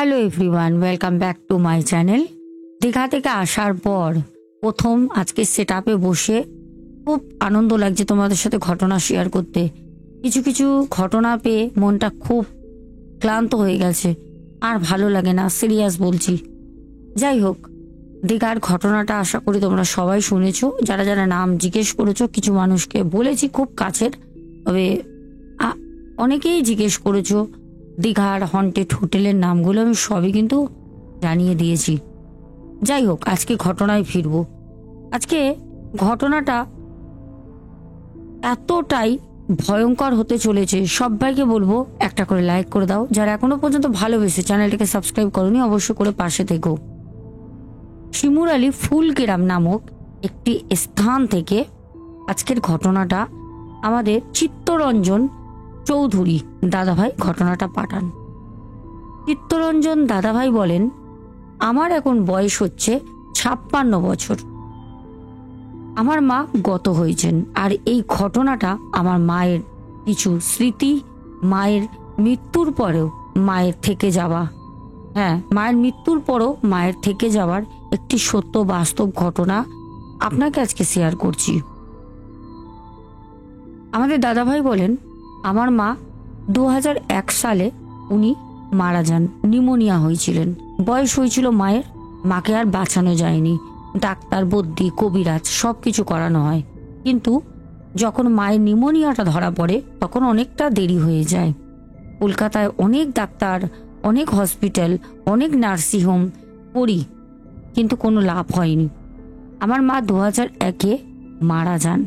Hello everyone, welcome back to my channel. Digha থেকে আসার পর প্রথম আজকে সেট আপে বসে খুব আনন্দ লাগছে তোমাদের সাথে ঘটনা শেয়ার করতে। কিছু কিছু ঘটনা পেয়ে মনটা খুব ক্লান্ত হয়ে গেছে, আর ভালো লাগে না, সিরিয়াস বলছি। যাই হোক, দীঘার ঘটনাটা আশা করি তোমরা সবাই শুনেছো। যারা যারা নাম জিজ্ঞেস করেছো, কিছু মানুষকে বলেছি খুব কাছের, তবে অনেকেই জিজ্ঞেস করেছো দীঘার হন্টেড হোটেলের নামগুলো, আমি সবই কিন্তু জানিয়ে দিয়েছি। যাই হোক, আজকে ঘটনায় ফিরবো। আজকে ঘটনাটা এতটাই ভয়ঙ্কর হতে চলেছে, সবাইকে বলবো একটা করে লাইক করে দাও। যারা এখনো পর্যন্ত ভালোবেসে চ্যানেলটিকে সাবস্ক্রাইব করোনি, অবশ্যই করে পাশে থেকো। শিমুরালী ফুলকেরাম নামক একটি স্থান থেকে আজকের ঘটনাটা আমাদের চিত্তরঞ্জন চৌধুরী দাদাভাই ঘটনাটা পাঠান। চিত্তরঞ্জন দাদাভাই বলেন, আমার এখন বয়স হচ্ছে 56 বছর। আমার মা গত হয়েছেন, আর এই ঘটনাটা আমার মায়ের কিছু স্মৃতি, মায়ের মৃত্যুর পরেও মায়ের থেকে যাওয়া, মায়ের মৃত্যুর পরও মায়ের থেকে যাওয়ার একটি সত্য বাস্তব ঘটনা আপনাকে আজকে শেয়ার করছি। আমাদের দাদাভাই বলেন, আমার মা 2001 সালে উনি মারা যান। নিউমোনিয়া হয়েছিলেন, বয়স হয়েছিল মায়ের। মাকে আর বাঁচানো যায়নি, ডাক্তার, বদ্যি, কবিরাজ সব কিছু করানো হয়, কিন্তু যখন মায়ের নিউমোনিয়াটা ধরা পড়ে তখন অনেকটা দেরি হয়ে যায়। কলকাতায় অনেক ডাক্তার, অনেক হসপিটাল, অনেক নার্সিংহোম করি, কিন্তু কোনো লাভ হয়নি। আমার মা 2001-এ মারা যান।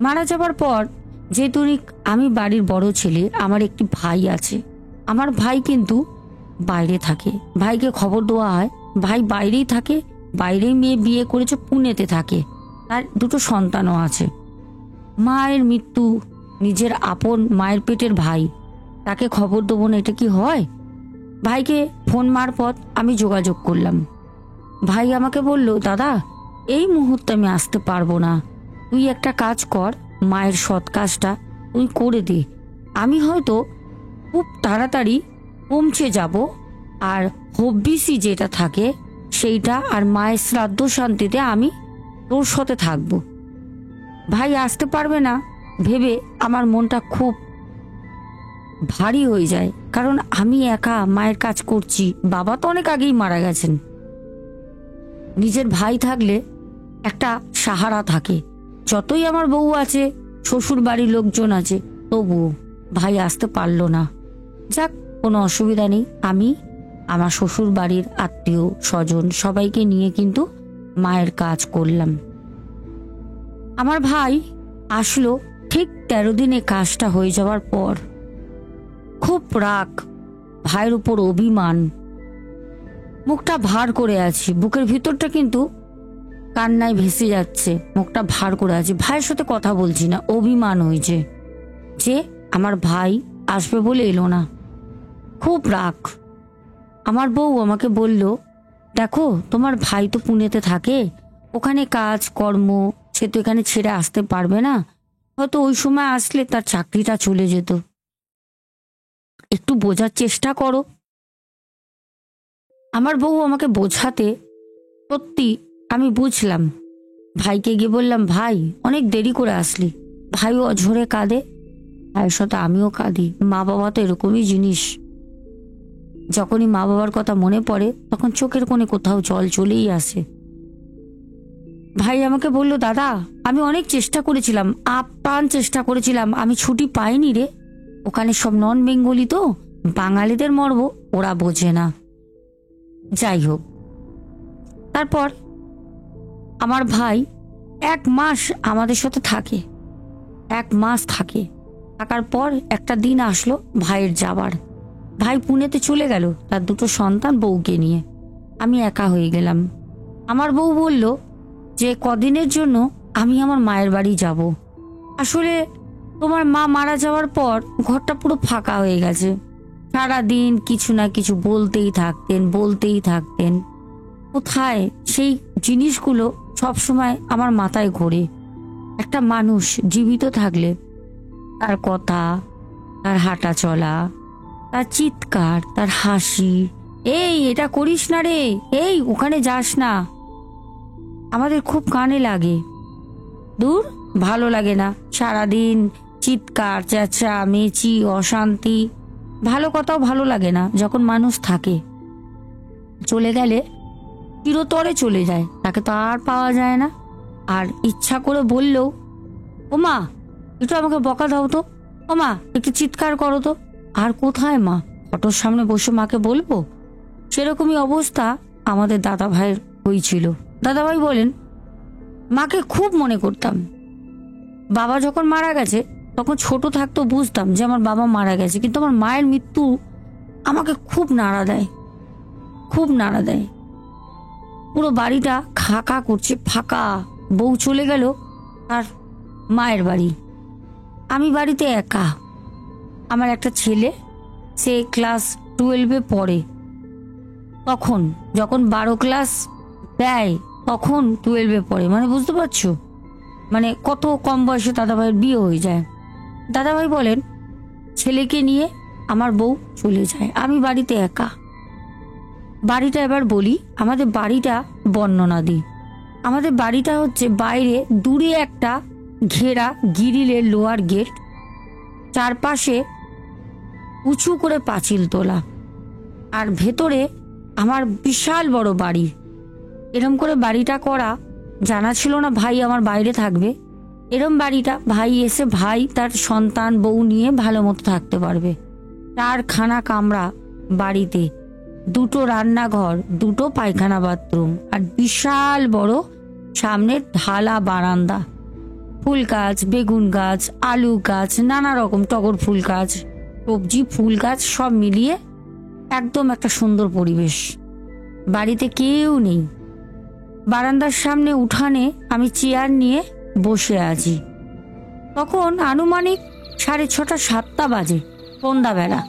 মারা যাবার পর, যেহেতু আমি বাড়ির বড় ছেলে, আমার একটি ভাই আছে। আমার ভাই কিন্তু বাইরে থাকে, ভাইকে খবর দেওয়া হয়, ভাই বাইরেই থাকে, বাইরেই মেয়ে বিয়ে করেছে, পুনেতে থাকে, তার দুটো সন্তানও আছে। মায়ের মৃত্যু, নিজের আপন মায়ের পেটের ভাই, তাকে খবর দেবো না, এটা কি হয়? ভাইকে ফোন মারফত আমি যোগাযোগ করলাম। ভাই আমাকে বলল, দাদা এই মুহূর্তে আমি আসতে পারবো না, তুই একটা কাজ কর, মায়ের সৎ কাজটা তুই করে দে, আমি হয়তো খুব তাড়াতাড়ি পৌঁছে যাব, আর হব্বিসি যেটা থাকে সেইটা আর মায়ের শ্রাদ্ধ শান্তিতে আমি তোর সাথে থাকব। ভাই আসতে পারবে না ভেবে আমার মনটা খুব ভারী হয়ে যায়, কারণ আমি একা মায়ের কাজ করছি। বাবা তো অনেক আগেই মারা গেছেন। নিজের ভাই থাকলে একটা সাহারা থাকে, যতই আমার বউ আছে, শ্বশুর বাড়ির লোকজন আছে, তবুও ভাই আসতে পারলো না। যাক, কোনো অসুবিধা নেই, আমি আমার শ্বশুর বাড়ির আত্মীয় স্বজন সবাইকে নিয়ে কিন্তু মায়ের কাজ করলাম। আমার ভাই আসলো ঠিক 13 দিনে কাজটা হয়ে যাওয়ার পর। খুব রাগ, ভাইয়ের উপর অভিমান, মুখটা ভার করে আছি, বুকের ভিতরটা কিন্তু কান্নায় ভেসে যাচ্ছে, মুখটা ভার করে আছি, ভাইয়ের সাথে কথা বলছি না। অভিমান হয়েছে যে আমার ভাই আসবে বলে এলো না, খুব রাগ। আমার বউ আমাকে বলল, দেখো তোমার ভাই তো পুনেতে থাকে, ওখানে কাজ কর্ম, সে তো এখানে ছেড়ে আসতে পারবে না, হয়তো ওই সময় আসলে তার চাকরিটা চলে যেত, একটু বোঝার চেষ্টা করো। আমার বউ আমাকে বোঝাতে সত্যি আমি বুঝলাম। ভাইকে গিয়ে বললাম, ভাই অনেক দেরি করে আসলি। ভাইও অঝরে কাঁদে, ভাইয়ের সাথে আমিও কাঁদি। মা বাবা তো এরকমই জিনিস, যখনই মা বাবার কথা মনে পড়ে তখন চোখের কোণে কোথাও জল চলেই আসে। ভাই আমাকে বলল, দাদা আমি অনেক চেষ্টা করেছিলাম, আপ্রাণ চেষ্টা করেছিলাম, আমি ছুটি পাইনি রে, ওখানে সব নন বেঙ্গলি তো, বাঙালিদের মর্ম ওরা বোঝে না। যাই হোক, তারপর আমার ভাই 1 মাস আমাদের সাথে থাকে, 1 মাস থাকে। থাকার পর একটা দিন আসলো ভাইয়ের যাবার। ভাই পুনেতে চলে গেল তার দুটো সন্তান বউকে নিয়ে, আমি একা হয়ে গেলাম। আমার বউ বলল যে কদিনের জন্য আমি আমার মায়ের বাড়ি যাব। আসলে তোমার মা মারা যাওয়ার পর ঘরটা পুরো ফাঁকা হয়ে গেছে, সারাদিন কিছু না কিছু বলতেই থাকতেন। কোথায় সেই জিনিসগুলো সবসময় আমার মাথায় ঘোরে। একটা মানুষ জীবিত থাকলে তার কথা, তার হাঁটা চলা, তার চিৎকার, তার হাসি, এই এটা করিস না রে, এই ওখানে যাস না। আমাদের খুব কানে লাগে। দূর, ভালো লাগে না, সারাদিন চিৎকার চেঁচামেচি অশান্তি। ভালো কথাও ভালো লাগে না যখন মানুষ থাকে। চলে গেলে চিরতরে চলে যায়, তাকে তো আর পাওয়া যায় না। আর ইচ্ছা করে বললেও, ওমা একটু আমাকে বকা দাও তো, ওমা একটু চিৎকার করো তো, আর কোথায় মা? অটোর সামনে বসে মাকে বলবো? সেরকমই অবস্থা আমাদের দাদা ভাইয়ের হয়েছিল। দাদাভাই বলেন, মাকে খুব মনে করতাম। বাবা যখন মারা গেছে তখন ছোট থাকতো, বুঝতাম যে আমার বাবা মারা গেছে, কিন্তু আমার মায়ের মৃত্যু আমাকে খুব নাড়া দেয়, খুব নাড়া দেয়। পুরো বাড়িটা খাকা করছে, ফাঁকা। বউ চলে গেল আর মায়ের বাড়ি, আমি বাড়িতে একা। আমার একটা ছেলে, সে ক্লাস 12-এ পড়ে। তখন যখন 12 ক্লাস দেয় তখন 12-এ পড়ে, মানে বুঝতে পারছো মানে কত কম বয়সে দাদাভাইয়ের বিয়ে হয়ে যায়। দাদাভাই বলেন, ছেলেকে নিয়ে আমার বউ চলে যায়, আমি বাড়িতে একা। বাড়িটা এবার বলি, আমাদের বাড়িটা বর্ণনা দিই। আমাদের বাড়িটা হচ্ছে বাইরে দূরে একটা ঘেরা গিরিলের লোহার গেট, চারপাশে উঁচু করে পাঁচিল তোলা, আর ভেতরে আমার বিশাল বড় বাড়ি। এরম করে বাড়িটা করা, জানা ছিল না ভাই আমার বাইরে থাকবে। এরম বাড়িটা ভাই এসে ভাই তার সন্তান বউ নিয়ে ভালো মতো থাকতে পারবে। 4খানা কামরা বাড়িতে, 2টো রান্নাঘর, 2টো পায়খানা বাথরুম, আর বিশাল বড় সামনের ঢালা বারান্দা। ফুল গাছ, বেগুন গাছ, আলু গাছ, নানা রকম টগর ফুল গাছ, সবজি ফুল গাছ সব মিলিয়ে একদম একটা সুন্দর পরিবেশ। বাড়িতে কেউ নেই। বারান্দার সামনে উঠানে আমি চেয়ার নিয়ে বসে আছি। তখন আনুমানিক 6:30 7টা বাজে, সন্ধ্যাবেলা।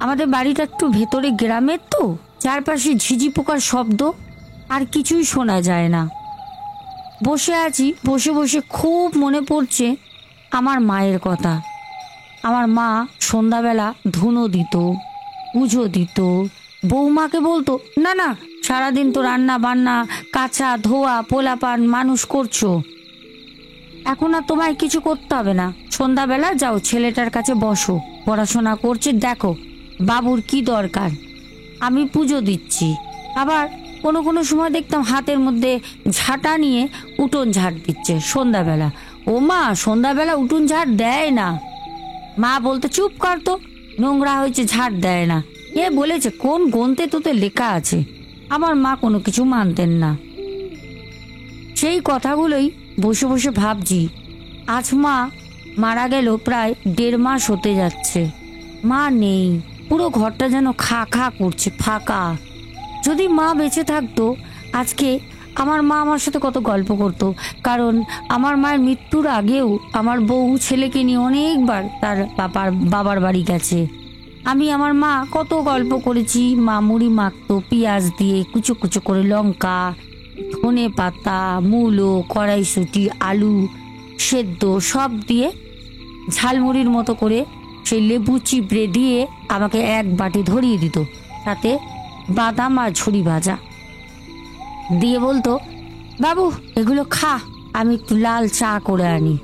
আমাদের বাড়িটা একটু ভেতরে গ্রামের তো, চারপাশে ঝিঝি পোকার শব্দ, আর কিছুই শোনা যায় না। বসে আছি, বসে বসে খুব মনে পড়ছে আমার মায়ের কথা। আমার মা সন্ধ্যাবেলা ধুনো দিত, পুজো দিত। বৌমাকে বলতো, না না, সারাদিন তো রান্না বান্না কাঁচা ধোয়া পোলাপান মানুষ করছো, এখন আর তোমায় কিছু করতে হবে না। সন্ধ্যাবেলা যাও ছেলেটার কাছে বসো, পড়াশোনা করছে দেখো, বাবুর কি দরকার, আমি পুজো দিচ্ছি। আবার কোনো কোনো সময় দেখতাম হাতের মধ্যে ঝাঁটা নিয়ে উঠোন ঝাড় দিচ্ছে সন্ধ্যাবেলা। ও মা, সন্ধ্যাবেলা উঠোন ঝাড় দেয় না। মা বলতো, চুপ কর তো, নোংরা হয়েছে ঝাড় দেয় না। এ বলেছে, কোন গ্রন্থে তোতে লেখা আছে? আমার মা কোনো কিছু মানতেন না। সেই কথাগুলোই বসে বসে ভাবছি। আজ মা মারা গেল, প্রায় 1.5 মাস হতে যাচ্ছে। মা নেই, পুরো ঘরটা যেন খা খা করছে, ফাঁকা। যদি মা বেঁচে থাকতো আজকে, আমার মা আমার সাথে কত গল্প করতো। কারণ আমার মায়ের মৃত্যুর আগেও আমার বউ ছেলেকে নিয়ে অনেকবার তার বাবার বাড়ি গেছে। আমি আমার মা কত গল্প করেছি। মা মুড়ি মাখতো পেঁয়াজ দিয়ে, কুচো কুচো করে লঙ্কা, ধনে পাতা, মূলো, কড়াইশুঁটি, আলু সেদ্ধ সব দিয়ে ঝালমুড়ির মতো করে সেই লেবু চিপড়ে দিয়ে আমাকে এক বাটি ধরিয়ে দিত, তাতে বাদাম আর ঝুড়ি ভাজা দিয়ে বলতো, বাবু এগুলো খা, আমি একটু লাল চা করে আনি।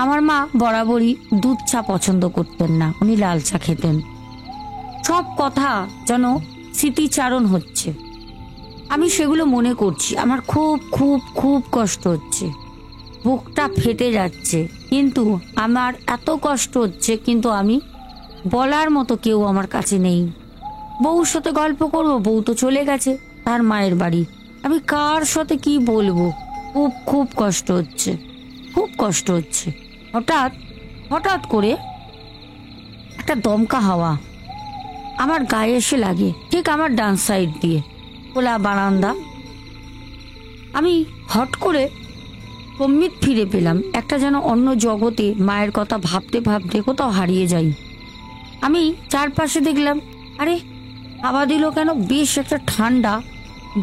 আমার মা বরাবরই দুধ চা পছন্দ করতেন না, উনি লাল চা খেতেন। সব কথা যেন স্মৃতিচারণ হচ্ছে, আমি সেগুলো মনে করছি। আমার খুব খুব খুব কষ্ট হচ্ছে, বুকটা ফেটে যাচ্ছে, কিন্তু আমার এত কষ্ট হচ্ছে, কিন্তু আমি বলার মতো কেউ আমার কাছে নেই। বউর সাথে গল্প করবো, বউ তো চলে গেছে তার মায়ের বাড়ি, আমি কার সাথে কি বলবো? খুব খুব কষ্ট হচ্ছে, খুব কষ্ট হচ্ছে। হঠাৎ হঠাৎ করে একটা দমকা হাওয়া আমার গায়ে এসে লাগে, ঠিক আমার ডান সাইড দিয়ে, খোলা বারান্দা। আমি হট করে সম্মিত ফিরে পেলাম, একটা যেন অন্য জগতে মায়ের কথা ভাবতে ভাবতে কোথাও হারিয়ে যাই। আমি চারপাশে দেখলাম, আরে হাওয়া দিল কেন? বেশ একটা ঠান্ডা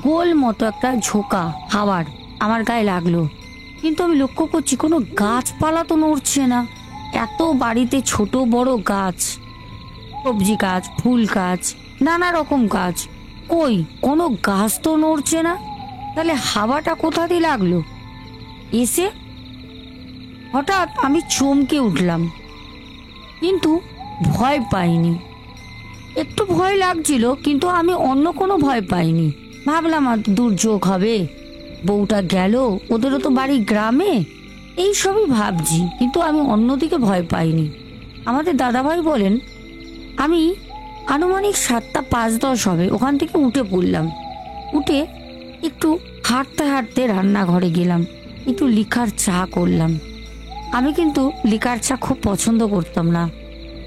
গোল মতো একটা ঝোঁকা হাওয়ার আমার গায়ে লাগলো, কিন্তু আমি লক্ষ্য করছি কোনো গাছপালা তো নড়ছে না। এত বাড়িতে ছোট বড় গাছ, সবজি গাছ, ফুল গাছ, নানা রকম গাছ, কই কোনো গাছ তো নড়ছে না। তাহলে হাওয়াটা কোথা দিয়ে লাগলো? এসে হঠাৎ আমি চমকে উঠলাম, কিন্তু ভয় পাইনি। একটু ভয় লাগছিল, কিন্তু আমি অন্য কোনো ভয় পাইনি। ভাবলাম আর দুর্যোগ হবে, বউটা গেল, ওদেরও তো বাড়ি গ্রামে, এই সবই ভাবছি, কিন্তু আমি অন্যদিকে ভয় পাইনি। আমাদের দাদাভাই বলেন, আমি আনুমানিক 7:05-10 হবে ওখান থেকে উঠে পড়লাম। উঠে একটু হাঁটতে হাঁটতে রান্নাঘরে গেলাম, একটু লিকার চা করলাম। আমি কিন্তু লিকার চা খুব পছন্দ করতাম না,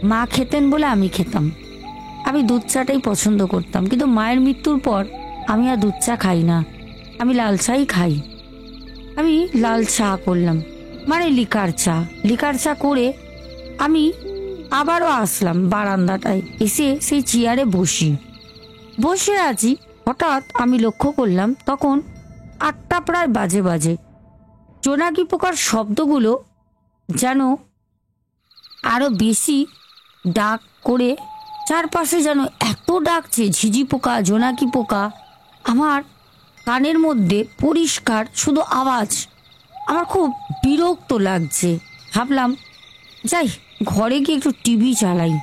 মা খেতেন বলে আমি খেতাম। আমি দুধ চাটাই পছন্দ করতাম, কিন্তু মায়ের মৃত্যুর পর আমি আর দুধ চা খাই না, আমি লাল চাই খাই। আমি লাল চা করলাম, মানে লিকার চা করে আমি আবারও আসলাম বারান্দাটায়, এসে সেই চেয়ারে বসে আছি। হঠাৎ আমি লক্ষ্য করলাম তখন 8টা প্রায় বাজে। জোনাকি পোকার শব্দগুলো যেন আরো বেশি ডাক করে, চারপাশে যেন এত ডাকছে, ঝিঝি পোকা, জোনাকি পোকা। আমার কানের মধ্যে পরিষ্কার শুধু আওয়াজ। আমার খুব বিরক্ত লাগছে। ভাবলাম যাই, ঘরে গিয়ে একটু টিভি চালাই।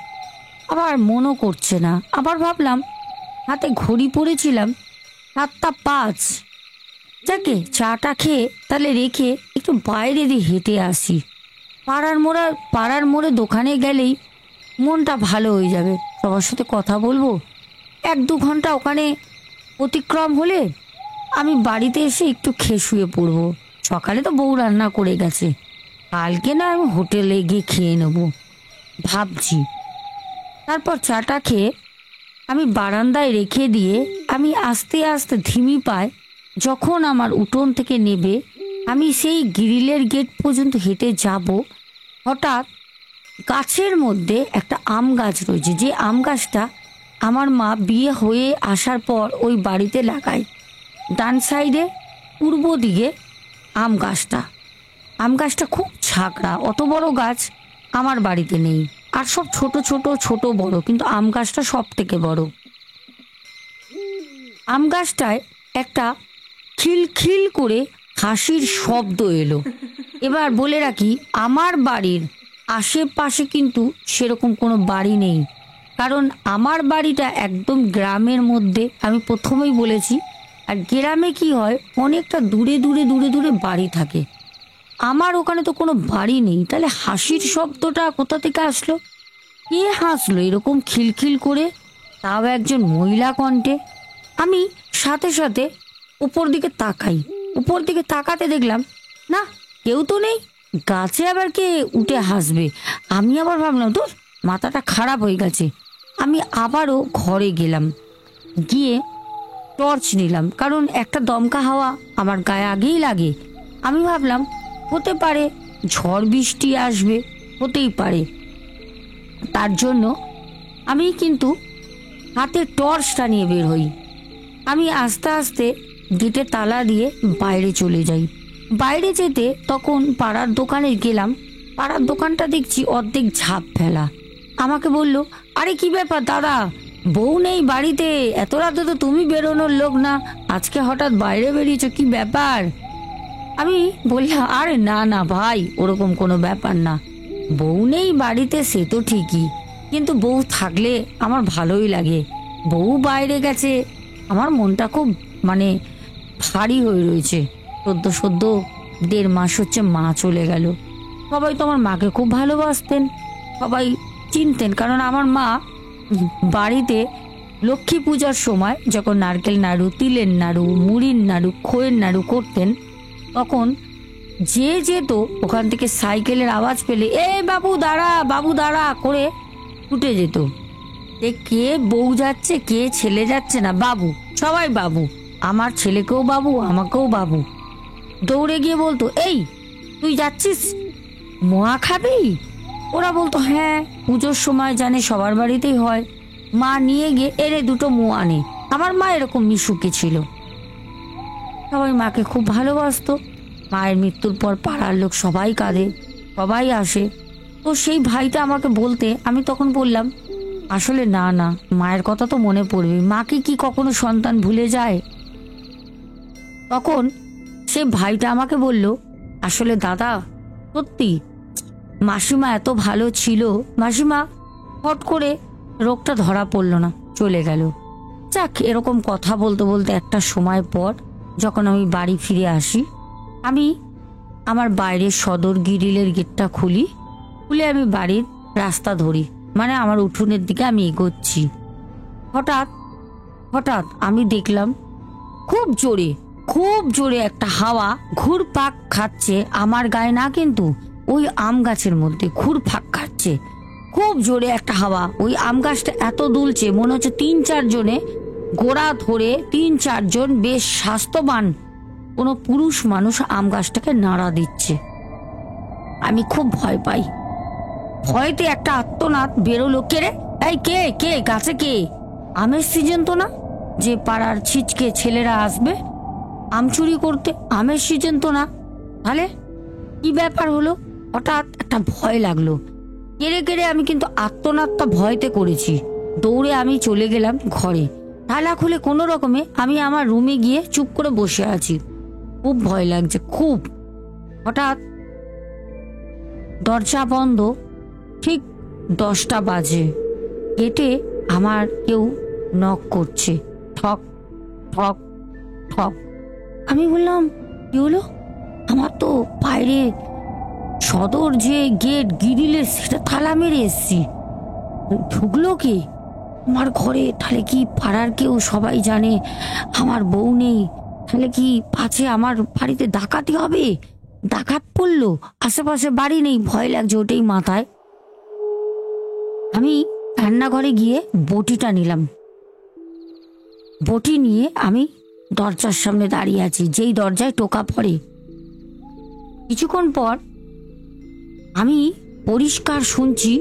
আবার মনও করছে না। আবার ভাবলাম হাতে ঘড়ি পড়েছিলাম 7:05, যাকে চাটা খেয়ে তাহলে রেখে একটু বাইরে দিয়ে হেঁটে আসি। পাড়ার মোড়ে দোকানে গেলেই মনটা ভালো হয়ে যাবে, সবার সাথে কথা বলবো। 1-2 ঘন্টা ওখানে অতিক্রম হলে আমি বাড়িতে এসে একটু খেয়ে শুয়ে পড়বো। সকালে তো বউ রান্না করে গেছে, কালকে না আমি হোটেলে গিয়ে খেয়ে নেব ভাবছি। তারপর চাটা খেয়ে আমি বারান্দায় রেখে দিয়ে আমি আস্তে আস্তে ধিমি পায় যখন আমার উঠোন থেকে নেবে আমি সেই গ্রিলের গেট পর্যন্ত হেঁটে যাব, হঠাৎ গাছের মধ্যে একটা আম গাছ রয়েছে, যে আম গাছটা আমার মা বিয়ে হয়ে আসার পর ওই বাড়িতে লাগায়। ডান সাইডে পূর্ব দিকে আম গাছটা খুব ঝাঁকড়া, অত বড় গাছ আমার বাড়িতে নেই, আর সব ছোট বড়, কিন্তু আম গাছটা সব থেকে বড়। আম গাছটায় একটা খিলখিল করে হাসির শব্দ এলো। এবার বলে রাখি, আমার বাড়ির আশেপাশে কিন্তু সেরকম কোনো বাড়ি নেই, কারণ আমার বাড়িটা একদম গ্রামের মধ্যে, আমি প্রথমেই বলেছি। আর গ্রামে কি হয়, অনেকটা দূরে বাড়ি থাকে, আমার ওখানে তো কোনো বাড়ি নেই। তাহলে হাসির শব্দটা কোথা থেকে আসলো? কে হাসলো এরকম খিলখিল করে, তাও একজন মহিলা কণ্ঠে? আমি সাথে সাথে উপর দিকে তাকাতে দেখলাম না, কেউ তো নেই। গাছে আবার কে উঠে হাসবে? আমি আবার ভাবলাম তোর মাথাটা খারাপ হয়ে গেছে। আমি আবারও ঘরে গেলাম, গিয়ে টর্চ নিলাম, কারণ একটা দমকা হাওয়া আমার গায়ে আগেই লাগে। আমি ভাবলাম হতে পারে ঝড় বৃষ্টি আসবে, হতেই পারে। তার জন্য আমি কিন্তু হাতে টর্চটা নিয়ে বের হই। আমি আস্তে আস্তে গেটে তালা দিয়ে বাইরে চলে যাই। বাইরে যেতে তখন পাড়ার দোকানে গেলাম, পাড়ার দোকানটা দেখছি অর্ধেক ঝাঁপ ফেলা। আমাকে বলল, আরে কি ব্যাপার দাদা, বউ নেই বাড়িতে, এত রাতে তো তুমি বেরোনোর লোক না, আজকে হঠাৎ বাইরে বেরিয়েছো, কি ব্যাপার? আমি বললাম, আরে না ভাই, ওরকম কোনো ব্যাপার না, বউ নেই বাড়িতে সে তো ঠিকই, কিন্তু বউ থাকলে আমার ভালোই লাগে। বউ বাইরে গেছে, আমার মনটা খুব ভারী হয়ে রয়েছে। সদ্য 1.5 মাস হচ্ছে মা চলে গেল। সবাই তো আমার মাকে খুব ভালোবাসতেন, সবাই চিনতেন, কারণ আমার মা বাড়িতে লক্ষ্মী পূজার সময় যখন নারকেল নাড়ু, তিলের নাড়ু, মুড়ির নাড়ু, খইয়ের নাড়ু করতেন, তখন যে যেত ওখান থেকে সাইকেলের আওয়াজ পেলে এ বাবু দাঁড়া করে ছুটে যেত। কে বউ যাচ্ছে, কে ছেলে যাচ্ছে না, বাবু, সবাই বাবু, আমার ছেলেকেও বাবু, আমাকেও বাবু। দৌড়ে গিয়ে বলতো, এই তুই যাচ্ছিস, মোয়া খাবি? ওরা বলতো হ্যাঁ, পুজোর সময় জানে সবার বাড়িতেই হয়। মা নিয়ে গিয়ে এরে 2টো মোয়া নে। আমার মা এরকম মিশুকে ছিল, সবাই মাকে খুব ভালোবাসতো। মায়ের মৃত্যুর পর পাড়ার লোক সবাই কাঁদে, সবাই আসে। তো সেই ভাইটা আমাকে বলতে, আমি তখন বললাম, আসলে না না, মায়ের কথা তো মনে পড়বে, মাকে কি কখনো সন্তান ভুলে যায়? তখন সে ভাইটা আমাকে বলল, আসলে দাদা, সত্যি মাসিমা এত ভালো ছিল, মাসিমা হট করে রোগটা ধরা পড়ল না, চলে গেল। যাক, এরকম কথা বলতে বলতে একটা সময় পর যখন আমি বাড়ি ফিরে আসি, আমি আমার বাইরের সদর গ্রিলের গেটটা খুলে আমি বাড়ির রাস্তা ধরি, মানে আমার উঠোনের দিকে আমি এগোচ্ছি। হঠাৎ হঠাৎ আমি দেখলাম খুব জোরে একটা হাওয়া ঘুরপাক খাচ্ছে আমার গায়ে না, কিন্তু ওই আম গাছের মধ্যে ঘুরপাক খাচ্ছে খুব জোরে একটা হাওয়া। ওই আম গাছটা এত দুলছে, মনে হচ্ছে 3-4 জনে গোড়া ধরে 3-4 জন বেশ স্বাস্থ্যবান কোনো পুরুষ মানুষ আম গাছটাকে নাড়া দিচ্ছে। আমি খুব ভয় পাই, ভয়তে একটা আর্তনাদ বেরোলো, কে রে, এই কে কে গাছে কে? আমের সিজন তো না যে পাড়ার ছিচকে ছেলেরা আসবে আম চুরি করতে, আমের সিজন তো না, তাহলে কি ব্যাপার হলো? হঠাৎ একটা ভয় লাগলো, কেড়ে কেড়ে আমি কিন্তু আর্তনাদটা ভয়তে করেছি। দৌড়ে আমি চলে গেলাম ঘরে, তালা খুলে কোনো রকমে আমি আমার রুমে গিয়ে চুপ করে বসে আছি, খুব ভয় লাগছে খুব। হঠাৎ দরজা বন্ধ, ঠিক 10টা বাজে, গেটে আমার কেউ নক করছে, ঠক ঠক ঠক। আমি বললাম, কি হলো? আমার তো বাইরে সদর যে গেট গ্রিলের সেটা তালা মেরে এসছি, ঢুকলো কে আমার ঘরে? তাহলে কি পাড়ার কেউ সবাই জানে আমার বউ নেই? তাহলে কি পাছে আমার বাড়িতে ডাকাতি হবে? ডাকাত পড়লো, আশেপাশে বাড়ি নেই, ভয় লাগছে ওটাই মাথায়। আমি রান্নাঘরে গিয়ে বটিটা নিলাম, বটি নিয়ে আমি দরজার সামনে দাঁড়িয়ে আছি, যেই দরজায় টোকা পড়ে। কিছুক্ষণ পর আমি পরিষ্কার শুনছি,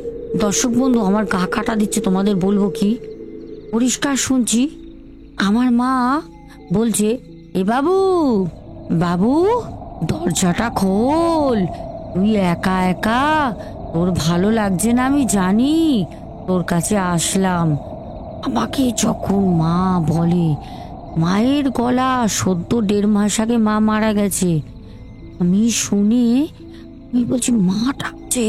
দর্শক বন্ধু আমার গা কাটা দিচ্ছে, তোমাদের বলবো কি, পরিষ্কার শুনছি আমার মা বলছে, এ বাবু বাবু দরজাটা খোল, তুই একা একা, তোর ভালো লাগছে না আমি জানি, তোর কাছে আসলাম। আমাকে যখন মা বলে, মায়ের গলা, সদ্য 1.5 মাস আগে মা মারা গেছে, আমি শুনে আমি বলছি, মা ডাকছে,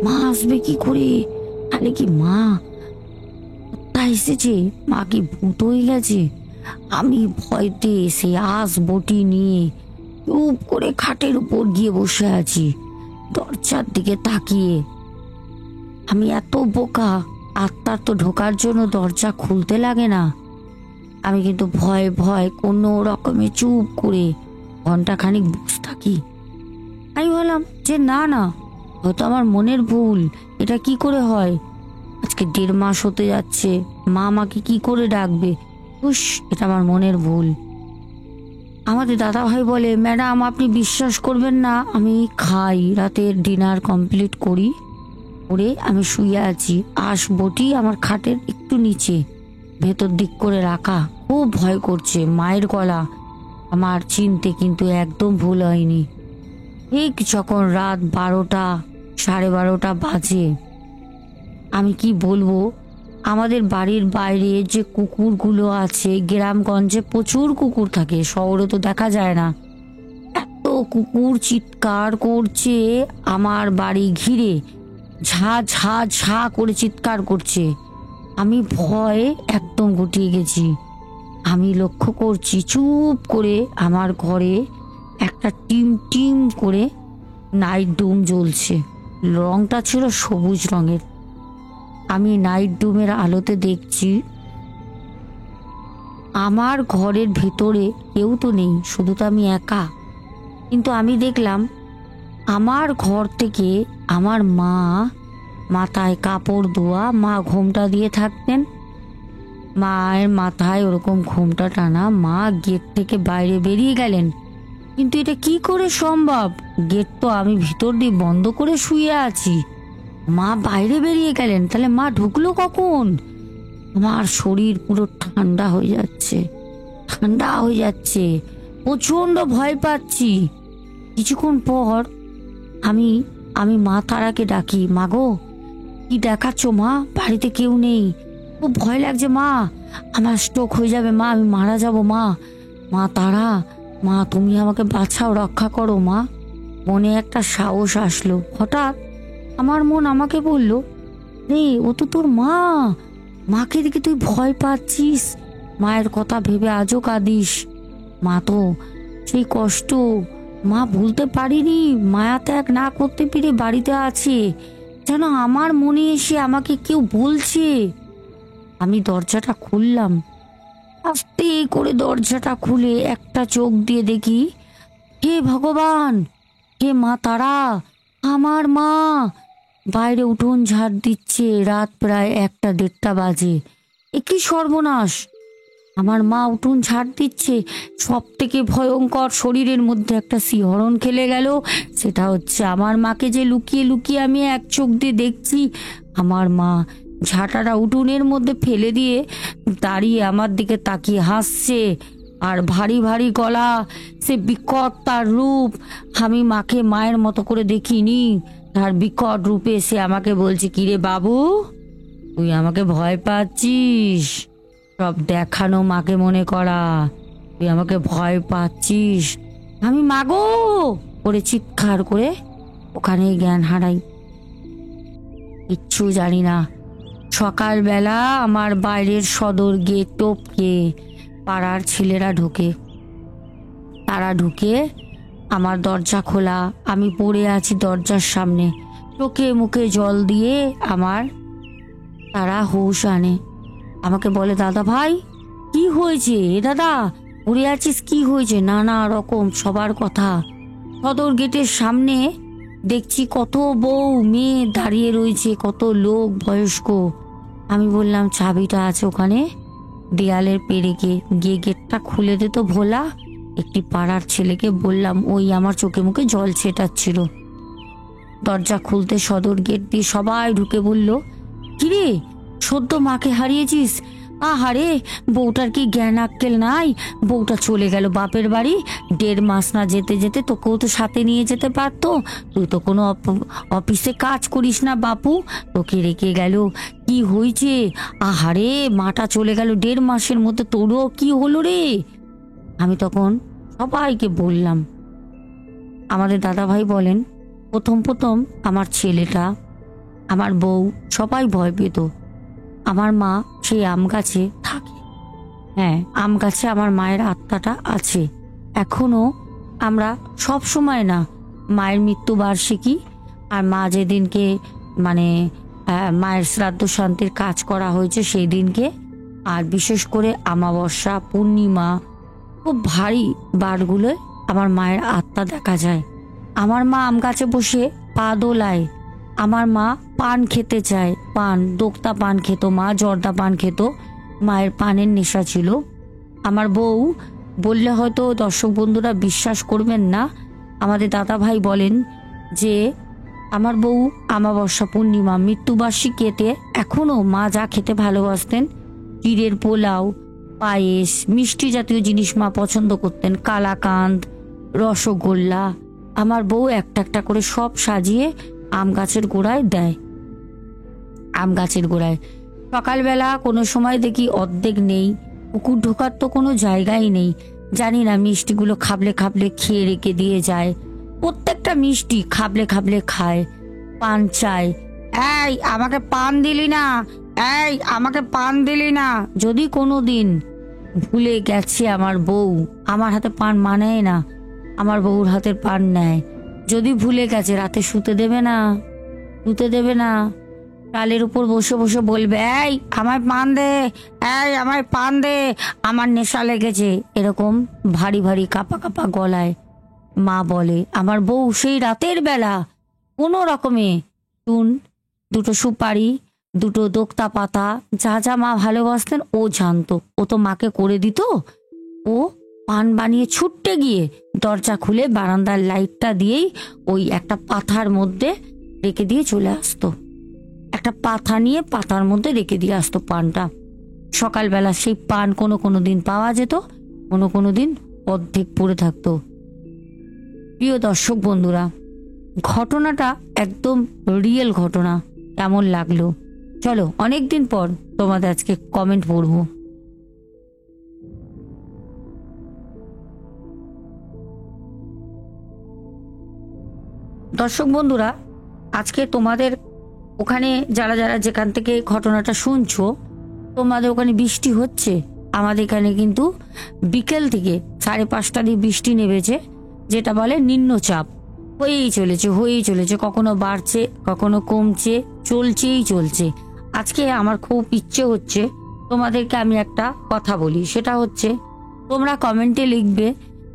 মা আসবে কি করে? তাহলে কি মা এসেছে, মা কি ভূত হয়ে গেছে? আমি ভয়তে সে বটি নিয়ে চুপ করে খাটের উপর গিয়ে বসে আছি, দরজার দিকে তাকিয়ে। আমি এত বোকা, আত্মার তো ঢোকার জন্য দরজা খুলতে লাগে না। আমি কিন্তু ভয় ভয় কোনো রকমে চুপ করে ঘন্টাখানিক বসে থাকি। আমি বললাম যে না না, হয়তো আমার মনের ভুল, এটা কি করে হয়? আজকে 1.5 মাস হতে যাচ্ছে, মা আমাকে কি করে ডাকবে? হুস, এটা আমার মনের ভুল। আমাদের দাদা ভাই বলে, ম্যাডাম আপনি বিশ্বাস করবেন না, আমি খাই, রাতের ডিনার কমপ্লিট করে আমি শুয়ে আছি, বটি আমার খাটের একটু নিচে ভেতর দিক করে রাখা, খুব ভয় করছে। মায়ের গলা আমার চিনতে কিন্তু একদম ভুল হয়নি। ঠিক যখন রাত 12টা 12:30 বাজে, আমি কি বলবো, আমাদের বাড়ির বাইরে যে কুকুরগুলো আছে, গ্রামগঞ্জে প্রচুর কুকুর থাকে, শহরে তো দেখা যায় না, এত কুকুর চিৎকার করছে আমার বাড়ি ঘিরে, ঝা ঝা ঝা করে চিৎকার করছে। আমি ভয়ে একদম গুটিয়ে গেছি। আমি লক্ষ্য করছি চুপ করে আমার ঘরে একটা টিম টিম করে নাইট ডুম জ্বলছে, রংটা ছিল সবুজ রঙের। আমি নাইট ডুমের আলোতে দেখছি আমার ঘরের ভেতরে কেউ তো নেই, শুধু তো আমি একা। কিন্তু আমি দেখলাম আমার ঘর থেকে আমার মা মাথায় কাপড় ধোয়া, মা ঘোমটা দিয়ে থাকতেন, মায়ের মাথায় ওরকম ঘোমটা টানা, মা গেট থেকে বাইরে বেরিয়ে গেলেন। কিন্তু এটা কি করে সম্ভব? গেট তো আমি ভিতর দিয়ে বন্ধ করে শুয়ে আছি, মা বাইরে বেরিয়ে গেলেন, তাহলে মা ঢুকলো কখন? আমার শরীর পুরো ঠান্ডা হয়ে যাচ্ছে, প্রচন্ড ভয় পাচ্ছি। কিছুক্ষণ পর আমি মা তারাকে ডাকি, মা গো কি দেখাচ্ছ মা? বাড়িতে কেউ নেই, খুব ভয় লাগছে মা, আমার স্ট্রোক হয়ে যাবে মা, আমি মারা যাব মা। মা তারা, মা তুমি আমাকে বাঁচাও, রক্ষা করো মা। মনে একটা সাহস আসলো। হঠাৎ আমার মন আমাকে বলল, রে ও তো তোর মা, মাকে দেখে তুই ভয় পাচ্ছিস? মায়ের কথা ভেবে আজও কাঁদিস? মা তো সেই কষ্ট মা ভুলতে পারিনি, মায়া ত্যাগ না করতে পেরে বাড়িতে আছে, যেন আমার মনে এসে আমাকে কেউ বলছে। আমি দরজাটা খুললাম, আস্তে করে দরজাটা খুলে একটা চোখ দিয়ে দেখি, হে ভগবান, হে মা তারা, আমার মা বাইরে উঠোন ঝাড় দিচ্ছে। রাত প্রায় 1টা 1:30 বাজে। এ কি সর্বনাশ! আমার মা উঠোন ঝাড় দিচ্ছে। সব থেকে ভয়ঙ্কর, শরীরের মধ্যে একটা শিহরণ খেলে গেল। সেটা হচ্ছে আমার মাকে যে লুকিয়ে লুকিয়ে আমি এক চোখ দিয়ে দেখছি। আমার মা ঝাঁটাটা উঠোনের মধ্যে ফেলে দিয়ে দাঁড়িয়ে আমার দিকে তাকিয়ে হাসছে, আর ভারী ভারী গলা, সে বিকট তার রূপ। আমি মাকে মায়ের মতো করে দেখিনি, তার বিকট রূপে সে আমাকে বলছে, কিরে বাবু, তুই আমাকে ভয় পাচ্ছিস? সব দেখানো মাকে মনে করা, তুই আমাকে ভয় পাচ্ছিস? আমি মাগো করে চিৎকার করে ওখানেই জ্ঞান হারাই। কিচ্ছু জানি না। সকালবেলা আমার বাইরের সদর গেট টপকে পাড়ার ছেলেরা ঢোকে। তারা ঢুকে আমার দরজা খোলা, আমি পড়ে আছি দরজার সামনে, চোখে মুখে জল দিয়ে আমার তারা হুঁশ আনে। আমাকে বলে, দাদা ভাই কি হয়েছে? এ দাদা পড়ে আছিস, কি হয়েছে? নানা রকম সবার কথা। সদর গেটের সামনে দেখছি কত বউ মেয়ে দাঁড়িয়ে রয়েছে, কত লোক বয়স্ক। আমি বললাম, চাবিটা আছে ওখানে দেয়ালের পেরেকে, গিয়ে গেটটা খুলে দে তো ভোলা। একটি পাড়ার ছেলেকে বললাম, ওই আমার চোখে মুখে জল ছেটাচ্ছিল। দরজা খুলতে সদর গেট দিয়ে সবাই ঢুকে বলল, কিরে সদ্য মাকে হারিয়েছিস? আহারে, বউটার কি জ্ঞান আক্কেল নাই? বউটা চলে গেল বাপের বাড়ি। 1.5 মাস না যেতে যেতে তোকেও তো সাথে নিয়ে যেতে পারতো। তুই তো কোনো অফিসে কাজ করিস না বাপু, তোকে রেখে গেল। কি হয়েছে? আহারে, মাটা চলে গেল 1.5 মাসের মধ্যে, তোরও কি হলো রে? আমি তখন সবাইকে বললাম। আমাদের দাদা ভাই বলেন, প্রথম প্রথম আমার ছেলেটা, আমার বউ সবাই ভয় পেত। আমার মা সেই আম গাছে থাকে। হ্যাঁ, আম গাছে আমার মায়ের আত্মাটা আছে এখনো। আমরা সব সময় না, মায়ের মৃত্যুবার্ষিকী আর মা যেদিনকে মানে মায়ের শ্রাদ্ধ শান্তির কাজ করা হয়েছে সেই দিনকে, আর বিশেষ করে আমাবস্যা, পূর্ণিমা, খুব ভারী বারগুলোয় আমার মায়ের আত্মা দেখা যায়। আমার মা আম গাছে বসে পা দোলায়। আমার মা পান খেতে চায়, পান, দোক্তা পান খেত মা, জর্দা পান খেত। মায়ের পানের নেশা ছিল। আমার বউ বললে হয়তো দর্শক বন্ধুরা বিশ্বাস করবেন না, আমাদের দাদা ভাই বলেন যে আমার বউ আমাবস্যা, পূর্ণিমা, মৃত্যুবার্ষিকীতে এখনো মা যা খেতে ভালোবাসতেন, চিড়ের পোলাও, পায়েস, মিষ্টি জাতীয় জিনিস মা পছন্দ করতেন, কালাকাঁদ, রসগোল্লা, আমার বউ একটা একটা করে সব সাজিয়ে আম গাছের গোড়ায় দেয়। আম গাছের গোড়ায় সকালবেলা কোনো সময় দেখি অর্ধেক নেই, পুকুর ঢোকার তো কোনো জায়গাই নেই। জানি না মিষ্টিগুলো খাবলে খাবলে খেয়ে রেখে দিয়ে যায়। প্রত্যেকটা মিষ্টি খাবলে খাবলে খায়। পান চায়, এই আমাকে পান দিলি না, এই আমাকে পান দিলি না। যদি কোনো দিন ভুলে গেছে আমার বউ, আমার হাতে পান মানেই না, আমার বউর হাতের পান নেয়। যদি ভুলে গেছে, রাতে শুতে দেবে না, শুতে দেবে না, টালের উপর বসে বসে বলবে, এই আমায় পান দে, এই আমায় পান দে, আমার নেশা লেগেছে। এরকম ভারী ভারী কাঁপা কাঁপা গলায় মা বলে। আমার বউ সেই রাতের বেলা কোনো রকমে চুন, 2টো সুপারি, 2টো দোক্তা পাতা, যা যা মা ভালোবাসতেন ও জানতো, ও তো মাকে করে দিত। ও পান বানিয়ে ছুটতে গিয়ে দরজা খুলে বারান্দার লাইটটা দিয়েই ওই একটা পাথার মধ্যে রেখে দিয়ে চলে আসতো। একটা পাথা নিয়ে পাতার মধ্যে রেখে দিয়ে আসতো পানটা। সকালবেলা সেই পান কোনো কোনো দিন পাওয়া যেত, কোনো কোনো দিন অর্ধেক পড়ে থাকতো। প্রিয় দর্শক বন্ধুরা, ঘটনাটা একদম রিয়েল ঘটনা। কেমন লাগলো। চলো, অনেকদিন পর তোমাদের আজকে কমেন্ট পড়বো। দর্শক বন্ধুরা, আজকে তোমাদের ওখানে যারা যারা যেখান থেকে ঘটনাটা শুনছো, তোমাদের ওখানে বৃষ্টি হচ্ছে। আমাদের এখানে কিন্তু বিকেল থেকে 5:30 দিয়ে বৃষ্টি নেমেছে, যেটা বলে নিম্নচাপ। হয়েই চলেছে, কখনো বাড়ছে কখনো কমছে, চলছে। আজকে আমার খুব ইচ্ছে হচ্ছে তোমাদেরকে আমি একটা কথা বলি, সেটা হচ্ছে তোমরা কমেন্টে লিখবে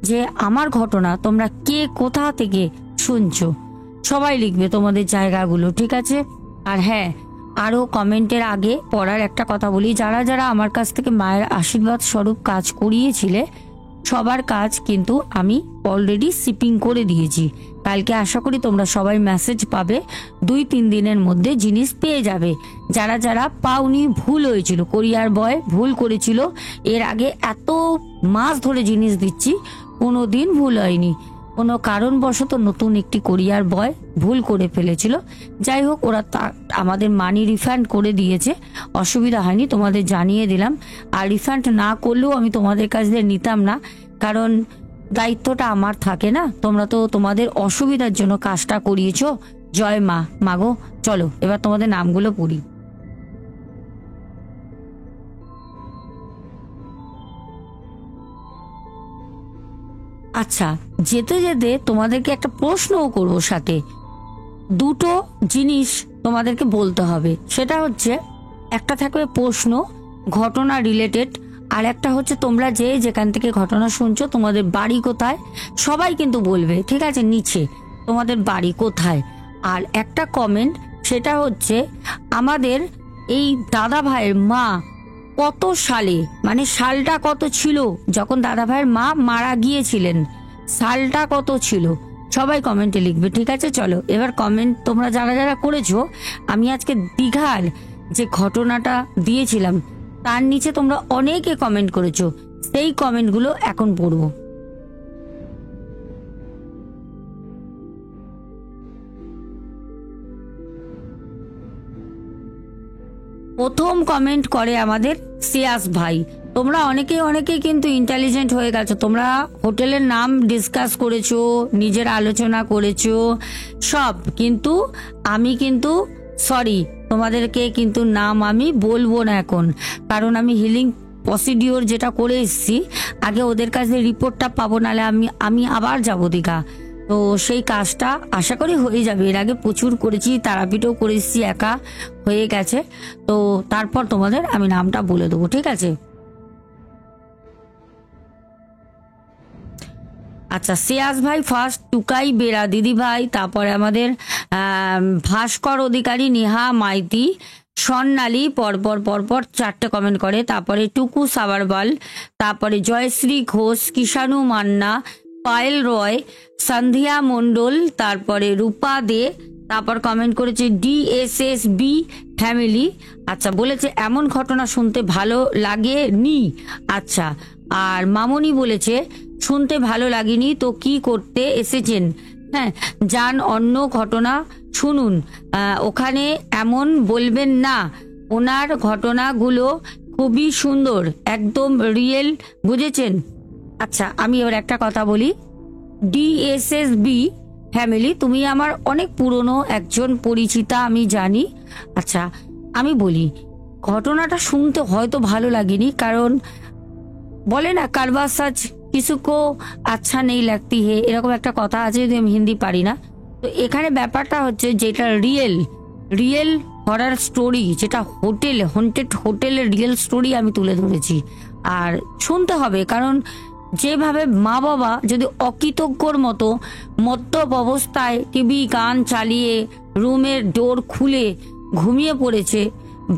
যে আমার ঘটনা তোমরা কে কোথা থেকে শুনছো। সবাই লিখবে তোমাদের জায়গাগুলো, ঠিক আছে? আর হ্যাঁ, আরও কমেন্টের আগে পড়ার একটা কথা বলি, যারা যারা আমার কাছ থেকে মায়ের আশীর্বাদ স্বরূপ কাজ করিয়েছিলে সবার কাজ কিন্তু আমি অলরেডি শিপিং করে দিয়েছি। কালকে আশা করি তোমরা সবাই মেসেজ পাবে, 2-3 দিনের মধ্যে জিনিস পেয়ে যাবে। যারা যারা পাওনি, ভুল হয়েছিল, কোরিয়ার বয় ভুল করেছিল, এর আগে এত মাস ধরে জিনিস দিচ্ছি, কোনো দিন ভুল হয়নি। কোনো কারণবশত নতুন একটি কোরিয়ার বয় ভুল করে ফেলেছিল। যাই হোক, ওরা আমাদের মানি রিফান্ড করে দিয়েছে, অসুবিধা হয়নি, তোমাদের জানিয়ে দিলাম। আর রিফান্ড না করলেও আমি তোমাদের কাছ দিয়ে নিতাম না, কারণ দায়িত্বটা আমার থাকে না। তোমরা তো তোমাদের অসুবিধার জন্য কাজটা করিয়েছো। জয় মা, মাগো। চলো এবার তোমাদের নামগুলো পড়ি। আচ্ছা, যেতে যেতে তোমাদেরকে একটা প্রশ্নও করবো, সাথে দুটো জিনিস তোমাদেরকে বলতে হবে। সেটা হচ্ছে, একটা থাকবে প্রশ্ন ঘটনা রিলেটেড, আর একটা হচ্ছে তোমরা যে যেখান থেকে ঘটনা শুনছো তোমাদের বাড়ি কোথায়, সবাই কিন্তু বলবে, ঠিক আছে, নিচে তোমাদের বাড়ি কোথায়। আর একটা কমেন্ট, সেটা হচ্ছে আমাদের এই দাদা ভাইয়ের মা কত সালে, মানে সালটা কত ছিল যখন দাদা ভাইয়ের মা মারা গিয়েছিলেন, সালটা কত ছিল, সবাই কমেন্টে লিখবে, ঠিক আছে? চলো এবার কমেন্ট তোমরা যারা যারা করেছো, আমি আজকে দীঘার যে ঘটনাটা দিয়েছিলাম তার নিচে তোমরা অনেকে কমেন্ট করেছো, সেই কমেন্টগুলো এখন পড়বো। প্রথম কমেন্ট করে আমাদের সিয়াস ভাই। তোমরা অনেকেই কিন্তু ইন্টেলিজেন্ট হয়ে গেছো, তোমরা হোটেলের নাম ডিসকাস করেছো, নিজের আলোচনা করেছো সব, কিন্তু আমি কিন্তু সরি, তোমাদেরকে কিন্তু নাম আমি বলবো না এখন, কারণ আমি হিলিং প্রসিডিওর যেটা করে এসেছি, আগে ওদের কাছে রিপোর্টটা পাবো, নাহলে আমি আবার যাবো দীঘা। তো সেই কাজটা আশা করি হয়ে যাবে। এর আগে প্রচুর করেছি, তারাপীঠও করেছি, একা হয়ে গেছে। তো তারপর তোমাদের আমি নামটা বলে দেবো, ঠিক আছে? আচ্ছা, সিয়াজ ভাই ফার্স্ট, টুকাই বেরা দিদি ভাই, তারপরে আমাদের ভাস্কর অধিকারী, নেহা মাইতি, স্বর্ণালী, পরপর 4টে কমেন্ট করে। তারপরে টুকু সাবারওয়াল, তারপরে জয়শ্রী ঘোষ, কিষাণু মান্না, পায়েল রয়, সন্ধিয়া মণ্ডল, তারপরে রূপা দে, তারপর কমেন্ট করেছে DSSB ফ্যামিলি। আচ্ছা, বলেছে এমন ঘটনা শুনতে ভালো লাগে নি। আচ্ছা, আর মামনি বলেছে শুনতে ভালো লাগেনি তো কি করতে এসেছেন। হ্যাঁ, যান অন্য ঘটনা শুনুন, ওখানে এমন বলবেন না, ওনার ঘটনাগুলো খুবই সুন্দর, একদম রিয়েল, বুঝেছেন? আচ্ছা, আমি এবার একটা কথা বলি, DSSB ফ্যামিলি, তুমি আমার অনেক পুরনো একজন পরিচিতা, আমি জানি। আচ্ছা, আমি বলি, ঘটনাটা শুনতে হয়তো ভালো লাগেনি, কারণ বলে না কারবার সাজ কিছুকো আচ্ছা নেই লাগতি হে, এরকম একটা কথা আছে, যদি আমি হিন্দি পারি না। তো এখানে ব্যাপারটা হচ্ছে যেটা রিয়েল হরার স্টোরি, যেটা হন্টেড হোটেলের রিয়েল স্টোরি আমি তুলে ধরেছি। আর শুনতে হবে, কারণ যেভাবে মা বাবা যদি অকৃতজ্ঞর মতো মদ্যপ অবস্থায় টিভি গান চালিয়ে রুমের ডোর খুলে ঘুমিয়ে পড়েছে,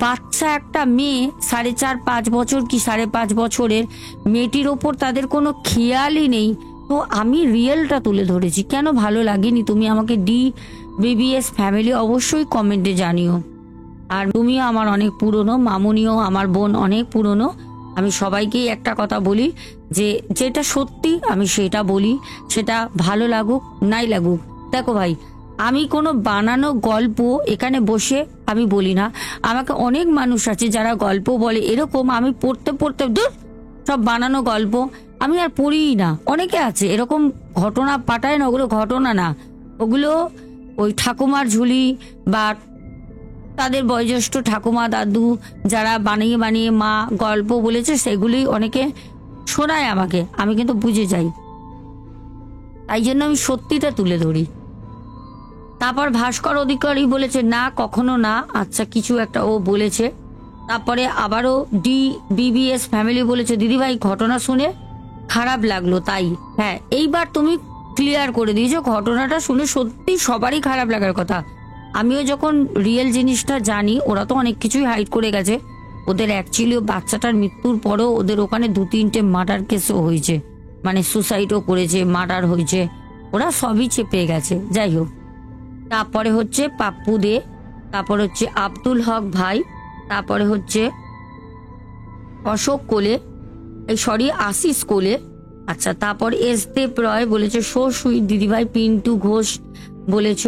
বাচ্চা একটা মেয়ে 4.5-5 বছর কি 5.5 বছরের মেয়েটির ওপর তাদের কোনো খেয়ালই নেই। তো আমি রিয়েলটা তুলে ধরেছি, কেন ভালো লাগেনি তুমি আমাকে DBBS ফ্যামিলি অবশ্যই কমেন্টে জানিও। আর তুমিও আমার অনেক পুরনো, মামুনিও আমার বোন অনেক পুরনো। আমি সবাইকেই একটা কথা বলি, যে যেটা সত্যি আমি সেটা বলি, সেটা ভালো লাগুক নাই লাগুক। দেখো ভাই, আমি কোনো বানানো গল্প এখানে বসে আমি বলি না। আমাকে অনেক মানুষ আছে যারা গল্প বলে, এরকম আমি পড়তে পড়তে দূর সব বানানো গল্প আমি আর পড়িই না। অনেকে আছে এরকম ঘটনা পাঠায় না, ওগুলো ঘটনা না, ওগুলো ওই ঠাকুমার ঝুলি বা তাদের বয়োজ্যেষ্ঠ ঠাকুমা দাদু যারা বানিয়ে বানিয়ে মা গল্প বলেছে সেগুলি অনেকে শোনায় আমাকে, আমি কিন্তু বুঝে যাই, তাই জন্য আমি সত্যিটা তুলে ধরি। তারপর ভাস্কর অধিকারী বলেছে না কখনো না, আচ্ছা কিছু একটা ও বলেছে। তারপরে আবারও বিবিএস ফ্যামিলি বলেছে দিদিভাই ঘটনা শুনে খারাপ লাগলো তাই। হ্যাঁ, এইবার তুমি ক্লিয়ার করে দিয়েছো, ঘটনাটা শুনে সত্যি সবারই খারাপ লাগার কথা। আমিও যখন রিয়েল জিনিসটা জানি, ওরা তো অনেক কিছুই হাইড করে গেছে, ওদের অ্যাকচুয়ালি বাচ্চাটার মৃত্যুর পরেও ওদের ওখানে 2-3টে মার্ডার কেসও হয়েছে, মানে সুসাইডও করেছে, মার্ডার হয়েছে, ওরা সবই চেপে গেছে। যাই হোক, তারপরে হচ্ছে পাপ্পু দে, তারপর হচ্ছে আব্দুল হক ভাই, তারপরে হচ্ছে অশোক কোলে, এই সরি আশিস কোলে। আচ্ছা, তারপর এস দেব রয় বলেছে সো সুইট দিদিভাই। পিন্টু ঘোষ বলেছ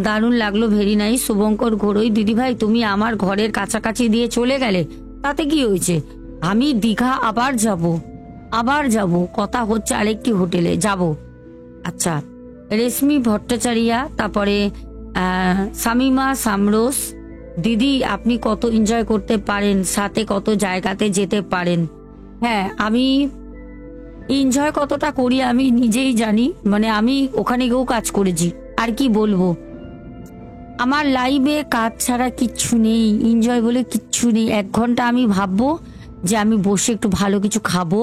দারুণ লাগলো, ভেরি নাইস। শুভঙ্কর ঘোরই দিদিভাই তুমি আমার ঘরের কাছাকাছি দিয়ে চলে গেলে, তাতে কি হয়েছে, আমি দীঘা আবার যাব, কথা হচ্ছে আরেকটি হোটেলে যাব। আচ্ছা, রেশমি ভট্টাচারিয়া, তারপরে শামিমা সামরোস, দিদি আপনি কত এনজয় করতে পারেন, সাথে কত জায়গাতে যেতে পারেন। হ্যাঁ, আমি এনজয় কতটা করি আমি নিজেই জানি, মানে আমি ওখানে গিয়েও কাজ করেছি, আর কি বলবো, আমার লাইফে কাজ ছাড়া কিচ্ছু নেই, এনজয় বলে কিচ্ছু নেই। 1 ঘন্টা আমি ভাববো যে আমি বসে একটু ভালো কিছু খাবো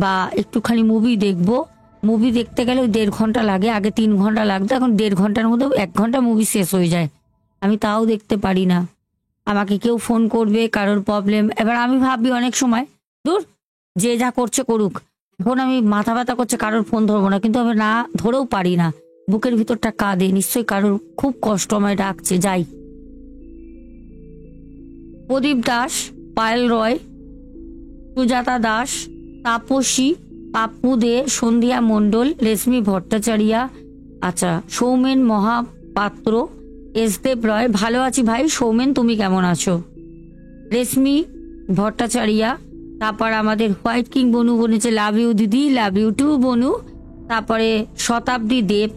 বা একটুখানি মুভি দেখবো, মুভি দেখতে গেলে 1.5 ঘন্টা লাগে, আগে 3 ঘন্টা লাগতো, এখন 1.5 ঘন্টার মধ্যে 1 ঘন্টা মুভি শেষ হয়ে যায়, আমি তাও দেখতে পারি না। আমাকে কেউ ফোন করবে, কারোর প্রবলেম, এবার আমি ভাবি অনেক সময় দূর যে যা করছে করুক, এখন আমি মাথা ব্যথা করছে কারোর ফোন ধরবো না, কিন্তু আমি না ধরেও পারি না, বুকের ভিতরটা কাঁদে, নিশ্চয়ই কারোর খুব কষ্ট আমায় ডাকছে। যাই, প্রদীপ দাস, পায়েল রয়, সুজাতা দাস, তাপসী, পাপ্পু দে, সন্ধ্যা মণ্ডল, রেশমি ভট্টাচারিয়া, আচ্ছা সৌমেন মহাপাত্র, এস দেব রয়, ভালো আছি ভাই সৌমেন, তুমি কেমন আছো? রেশমি ভট্টাচারিয়া, তারপর আমাদের হোয়াইট কিং বনু বলেছে লাভ ইউ দিদি, লাভ ইউ টু বনু। তারপরে শতাব্দী দেব,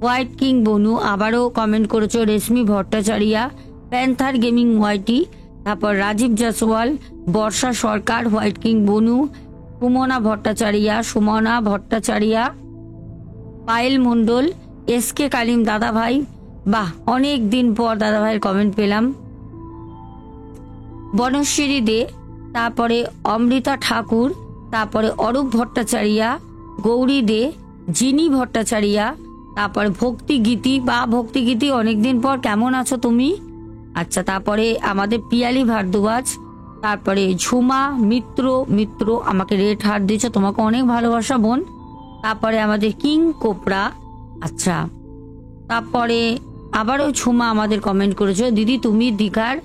হোয়াইট কিং বনু আবারও কমেন্ট করেছো, রেশমি ভট্টাচারিয়া, প্যান্থার গেমিং ওয়াইটি, তারপর রাজীব জয়সওয়াল, বর্ষা সরকার, হোয়াইট কিং বনু, সুমনা ভট্টাচারিয়া, পায়েল মণ্ডল, এস কে কালিম দাদা ভাই, বাহ অনেক দিন পর দাদা ভাইয়ের কমেন্ট পেলাম। বনশ্রী দে, তারপরে অমৃতা ঠাকুর, তারপরে অরূপ ভট্টাচারিয়া, গৌরী দে, জিনি ভট্টাচারিয়া, তারপরে ভক্তিগীতি অনেকদিন পর, কেমন আছো তুমি? আচ্ছা, তারপরে আমাদের পিয়ালি ভারদ্বাজ, তারপরে ঝুমা মিত্র আমাকে রেড হার্ট দিয়েছো, তোমাকে অনেক ভালোবাসা বোন। তারপরে আমাদের কিং কোপরা, আচ্ছা, তারপরে আবারও ঝুমা আমাদের কমেন্ট করেছো, দিদি তুমি দীঘার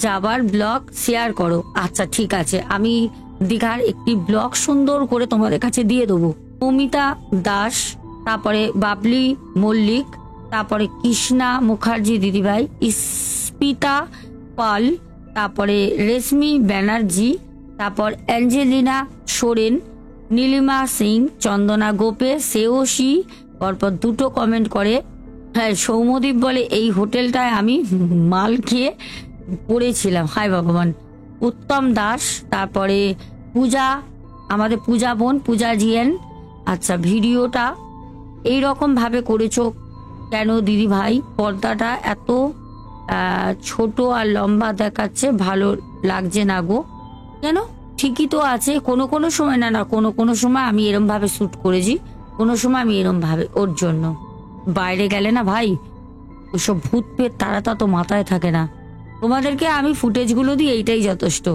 যাবার ব্লগ শেয়ার করো। আচ্ছা ঠিক আছে, আমি দীঘার একটি ব্লগ সুন্দর করে তোমাদের কাছে দিয়ে দেবো। অমিতা দাস, তারপরে বাবলি মল্লিক, তারপরে কৃষ্ণা মুখার্জি দিদিভাই, স্পিতা পাল, তারপরে রেশমি ব্যানার্জি, তারপর অ্যাঞ্জেলিনা সোরেন, নীলিমা সিং, চন্দনা গোপে, সেওসি, পরপর 2টো কমেন্ট করে। হ্যাঁ, সৌম্যদীপ বলে এই হোটেলটায় আমি মাল খেয়ে পড়েছিলাম, হায় ভগবান। উত্তম দাস, তারপরে পূজা, আমাদের পূজা বোন, পূজা জিএন, আচ্ছা ভিডিওটা এইরকম ভাবে করেছো কেন দিদি ভাই, পর্দাটা এত ছোট আর লম্বা দেখাচ্ছে, ভালো লাগছে না গো। কেন, ঠিকই তো আছে, কোনো সময় না কোনো সময় আমি এরম ভাবে শ্যুট করেছি, কোনো সময় আমি এরম ভাবে, ওর জন্য বাইরে গেলে না ভাই ওইসব ভূত পেট তারা তো মাথায় থাকে না, তোমাদেরকে আমি ফুটেজগুলো দিই, এইটাই যথেষ্ট।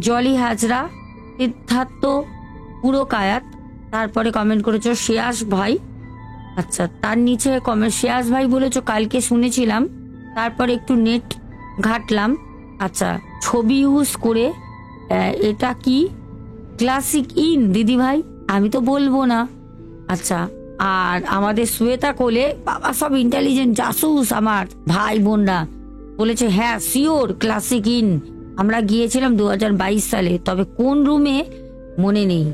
জলি হাজরা, সিদ্ধার্থ পুরো কায়াত, তারপরে কমেন্ট করেছো শ্রেয়াস ভাই, আচ্ছা তার নিচে কমেন্ট শ্রেয়াস ভাই বলেছো কালকে শুনেছিলাম, তারপরে একটু নেট ঘাটলাম, আচ্ছা ছবি ইউজ করে, এটা কি ক্লাসিক ইন দিদি ভাই, আমি তো বলবো না। আচ্ছা আর আমাদের শ্বেতা কোলে, বাবা সব ইন্টেলিজেন্ট জাসুস আমার ভাই বোনরা, বলেছে হ্যাঁ শিওর ক্লাসিক ইন। আমরা গিয়েছিলাম 2022 সালে, তবে কোন রুমে মনে নেই।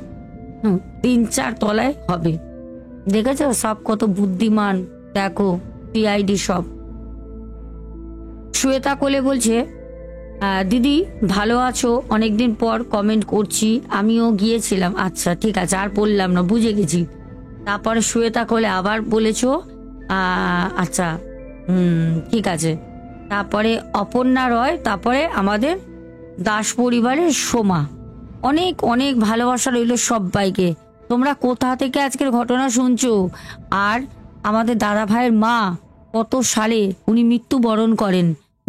3-4 তলায় হবে। দেখেছো সব কত বুদ্ধিমান, দেখো সিআইডি সব। শ্বেতা কোলে বলছে দিদি ভালো আছো, অনেকদিন পর কমেন্ট করছি, আমিও গিয়েছিলাম। আচ্ছা ঠিক আছে, আর বললাম না, বুঝে গেছি। তারপরে শ্বেতা কোলে আবার বলেছো আচ্ছা ঠিক আছে। তারপরে অপর্ণা রয়, তারপরে আমাদের দাস পরিবারের সোমা। অনেক অনেক ভালোবাসা রইল সবাইকে। তোমরা কোথা থেকে আজকের ঘটনা শুনছো? আর আমাদের দাদা ভাইয়ের মা কত সালে উনি মৃত্যুবরণ করেন,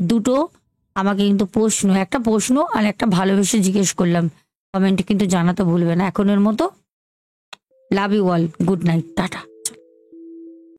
দুটো আমাকে কিন্তু প্রশ্ন, একটা প্রশ্ন আর একটা ভালোবেসে জিজ্ঞেস করলাম। কমেন্টে কিন্তু জানাতে ভুলবে না। এখনের মতো love you all, good night, tata.